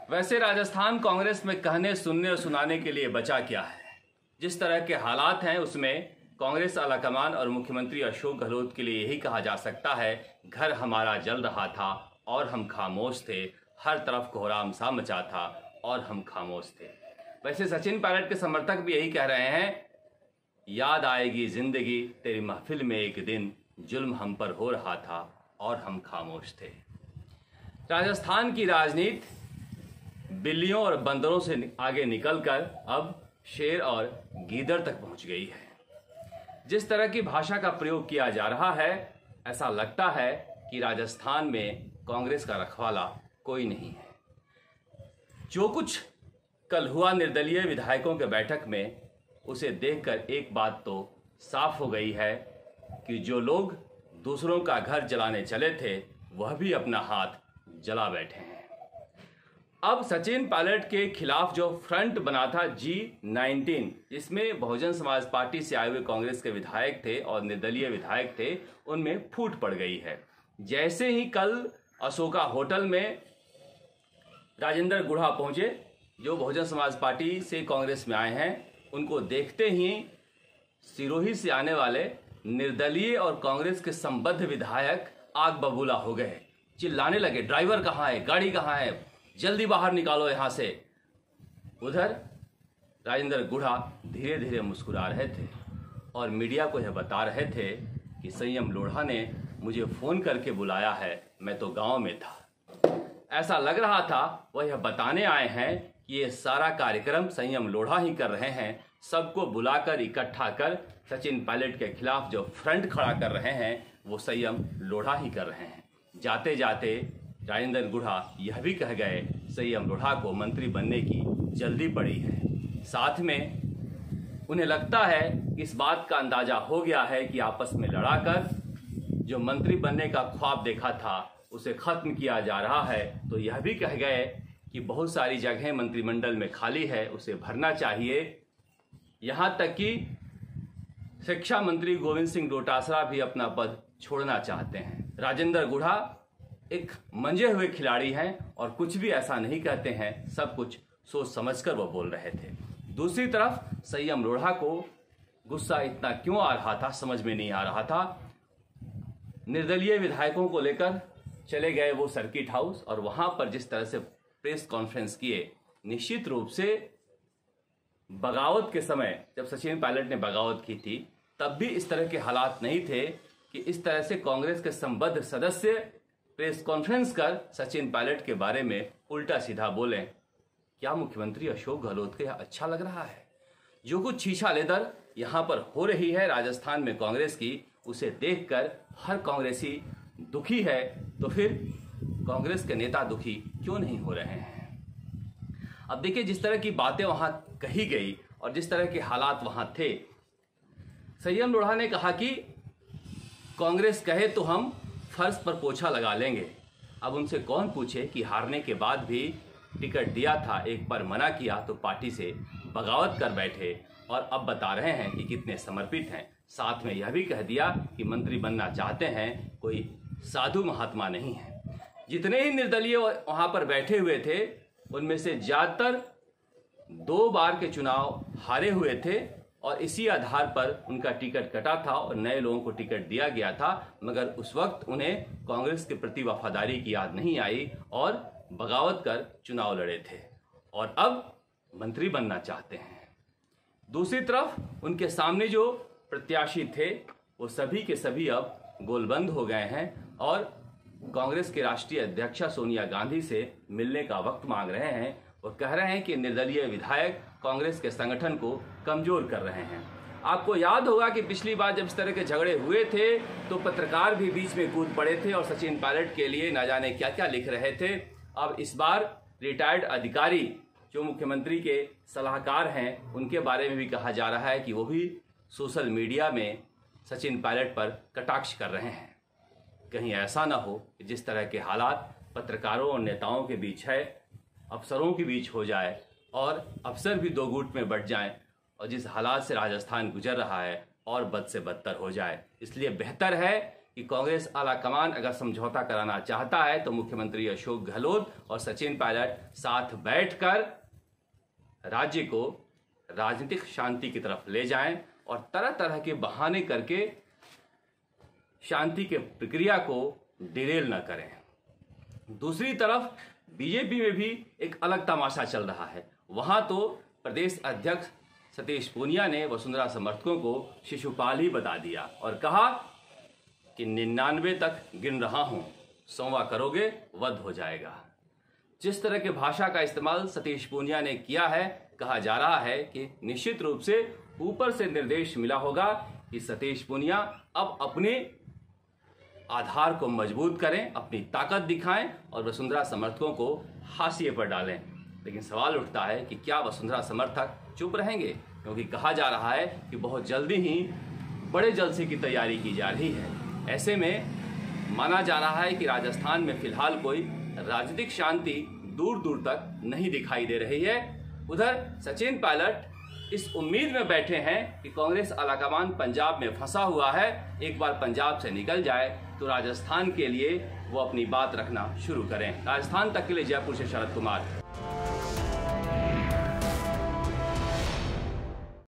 वैसे राजस्थान कांग्रेस में कहने सुनने और सुनाने के लिए बचा क्या है। जिस तरह के हालात हैं उसमें कांग्रेस आलाकमान और मुख्यमंत्री अशोक गहलोत के लिए यही कहा जा सकता है, घर हमारा जल रहा था और हम खामोश थे, हर तरफ कोहराम सा मचा था और हम खामोश थे। वैसे सचिन पायलट के समर्थक भी यही कह रहे हैं, याद आएगी जिंदगी तेरी महफिल में एक दिन, जुल्म हम पर हो रहा था और हम खामोश थे। राजस्थान की राजनीति बिल्लियों और बंदरों से आगे निकलकर अब शेर और गीदड़ तक पहुंच गई है। जिस तरह की भाषा का प्रयोग किया जा रहा है, ऐसा लगता है कि राजस्थान में कांग्रेस का रखवाला कोई नहीं है। जो कुछ कल हुआ निर्दलीय विधायकों के बैठक में, उसे देखकर एक बात तो साफ हो गई है कि जो लोग दूसरों का घर जलाने चले थे, वह भी अपना हाथ जला बैठे हैं। अब सचिन पायलट के खिलाफ जो फ्रंट बना था G19, जिसमें बहुजन समाज पार्टी से आए हुए कांग्रेस के विधायक थे और निर्दलीय विधायक थे, उनमें फूट पड़ गई है। जैसे ही कल अशोका होटल में राजेंद्र गुढ़ा पहुंचे, जो बहुजन समाज पार्टी से कांग्रेस में आए हैं, उनको देखते ही सिरोही से आने वाले निर्दलीय और कांग्रेस के संबद्ध विधायक आग बबूला हो गए। चिल्लाने लगे, ड्राइवर कहाँ है, गाड़ी कहाँ है, जल्दी बाहर निकालो यहां से। उधर राजेंद्र गुढ़ा धीरे धीरे मुस्कुरा रहे थे और मीडिया को यह बता रहे थे कि संयम लोढ़ा ने मुझे फोन करके बुलाया है, मैं तो गांव में था। ऐसा लग रहा था वह यह बताने आए हैं कि ये सारा कार्यक्रम संयम लोढ़ा ही कर रहे हैं। सबको बुलाकर इकट्ठा कर सचिन पायलट के खिलाफ जो फ्रंट खड़ा कर रहे हैं, वो संयम लोढ़ा ही कर रहे हैं। जाते जाते राजेंद्र गुढ़ा यह भी कह गए, संयम लोढ़ा को मंत्री बनने की जल्दी पड़ी है। साथ में उन्हें लगता है इस बात का अंदाजा हो गया है कि आपस में लड़ाकर जो मंत्री बनने का ख्वाब देखा था, उसे खत्म किया जा रहा है। तो यह भी कह गए कि बहुत सारी जगहें मंत्रिमंडल में खाली है, उसे भरना चाहिए। यहां तक कि शिक्षा मंत्री गोविंद सिंह डोटासरा भी अपना पद छोड़ना चाहते हैं। राजेंद्र गुढ़ा एक मंजे हुए खिलाड़ी हैं और कुछ भी ऐसा नहीं कहते हैं, सब कुछ सोच समझकर वो बोल रहे थे। दूसरी तरफ संयम लोढ़ा को गुस्सा इतना क्यों आ रहा था, समझ में नहीं आ रहा था। निर्दलीय विधायकों को लेकर चले गए वो सर्किट हाउस और वहां पर जिस तरह से प्रेस कॉन्फ्रेंस किए, निश्चित रूप से बगावत के समय जब सचिन पायलट ने बगावत की थी, तब भी इस तरह के हालात नहीं थे कि इस तरह से कांग्रेस के संबद्ध सदस्य प्रेस कॉन्फ्रेंस कर सचिन पायलट के बारे में उल्टा सीधा बोले। क्या मुख्यमंत्री अशोक गहलोत को यह अच्छा लग रहा है? जो कुछ छीछा लेदर यहां पर हो रही है राजस्थान में कांग्रेस की, उसे देखकर हर कांग्रेसी दुखी है, तो फिर कांग्रेस के नेता दुखी क्यों नहीं हो रहे हैं? अब देखिए, जिस तरह की बातें वहां कही गई और जिस तरह के हालात वहां थे, संयम लोढ़ा ने कहा कि कांग्रेस कहे तो हम फर्श पर पोछा लगा लेंगे। अब उनसे कौन पूछे कि हारने के बाद भी टिकट दिया था, एक बार मना किया तो पार्टी से बगावत कर बैठे और अब बता रहे हैं कि कितने समर्पित हैं। साथ में यह भी कह दिया कि मंत्री बनना चाहते हैं, कोई साधु महात्मा नहीं है। जितने ही निर्दलीय वहां पर बैठे हुए थे, उनमें से ज्यादातर 2 बार के चुनाव हारे हुए थे और इसी आधार पर उनका टिकट कटा था और नए लोगों को टिकट दिया गया था। मगर उस वक्त उन्हें कांग्रेस के प्रति वफादारी की याद नहीं आई और बगावत कर चुनाव लड़े थे और अब मंत्री बनना चाहते हैं। दूसरी तरफ उनके सामने जो प्रत्याशी थे, वो सभी के सभी अब गोलबंद हो गए हैं और कांग्रेस के राष्ट्रीय अध्यक्षा सोनिया गांधी से मिलने का वक्त मांग रहे हैं। वो कह रहे हैं कि निर्दलीय विधायक कांग्रेस के संगठन को कमजोर कर रहे हैं। आपको याद होगा कि पिछली बार जब इस तरह के झगड़े हुए थे, तो पत्रकार भी बीच में कूद पड़े थे और सचिन पायलट के लिए ना जाने क्या क्या लिख रहे थे। अब इस बार रिटायर्ड अधिकारी जो मुख्यमंत्री के सलाहकार हैं, उनके बारे में भी कहा जा रहा है कि वो भी सोशल मीडिया में सचिन पायलट पर कटाक्ष कर रहे हैं। कहीं ऐसा ना हो कि जिस तरह के हालात पत्रकारों और नेताओं के बीच है, अफसरों के बीच हो जाए और अफसर भी 2 गुट में बट जाएं और जिस हालात से राजस्थान गुजर रहा है और बद से बदतर हो जाए। इसलिए बेहतर है कि कांग्रेस आलाकमान अगर समझौता कराना चाहता है तो मुख्यमंत्री अशोक गहलोत और सचिन पायलट साथ बैठकर राज्य को राजनीतिक शांति की तरफ ले जाएं और तरह तरह के बहाने करके शांति के प्रक्रिया को डिरेल न करें। दूसरी तरफ बीजेपी में भी एक अलग तमाशा चल रहा है। वहां तो प्रदेश अध्यक्ष सतीश पूनिया ने वसुंधरा समर्थकों को शिशुपाल ही बता दिया और कहा कि 99 तक गिन रहा हूं, 100वां करोगे वध हो जाएगा। जिस तरह के भाषा का इस्तेमाल सतीश पूनिया ने किया है, कहा जा रहा है कि निश्चित रूप से ऊपर से निर्देश मिला होगा कि सतीश पूनिया अब अपने आधार को मजबूत करें, अपनी ताकत दिखाएं और वसुंधरा समर्थकों को हाशिए पर डालें। लेकिन सवाल उठता है कि क्या वसुंधरा समर्थक चुप रहेंगे, क्योंकि कहा जा रहा है कि बहुत जल्दी ही बड़े जलसे की तैयारी की जा रही है। ऐसे में माना जा रहा है कि राजस्थान में फिलहाल कोई राजनीतिक शांति दूर दूर तक नहीं दिखाई दे रही है। उधर सचिन पायलट इस उम्मीद में बैठे हैं कि कांग्रेस आलाकमान पंजाब में फंसा हुआ है, एक बार पंजाब से निकल जाए तो राजस्थान के लिए वो अपनी बात रखना शुरू करें। राजस्थान तक के लिए जयपुर से शरद कुमार।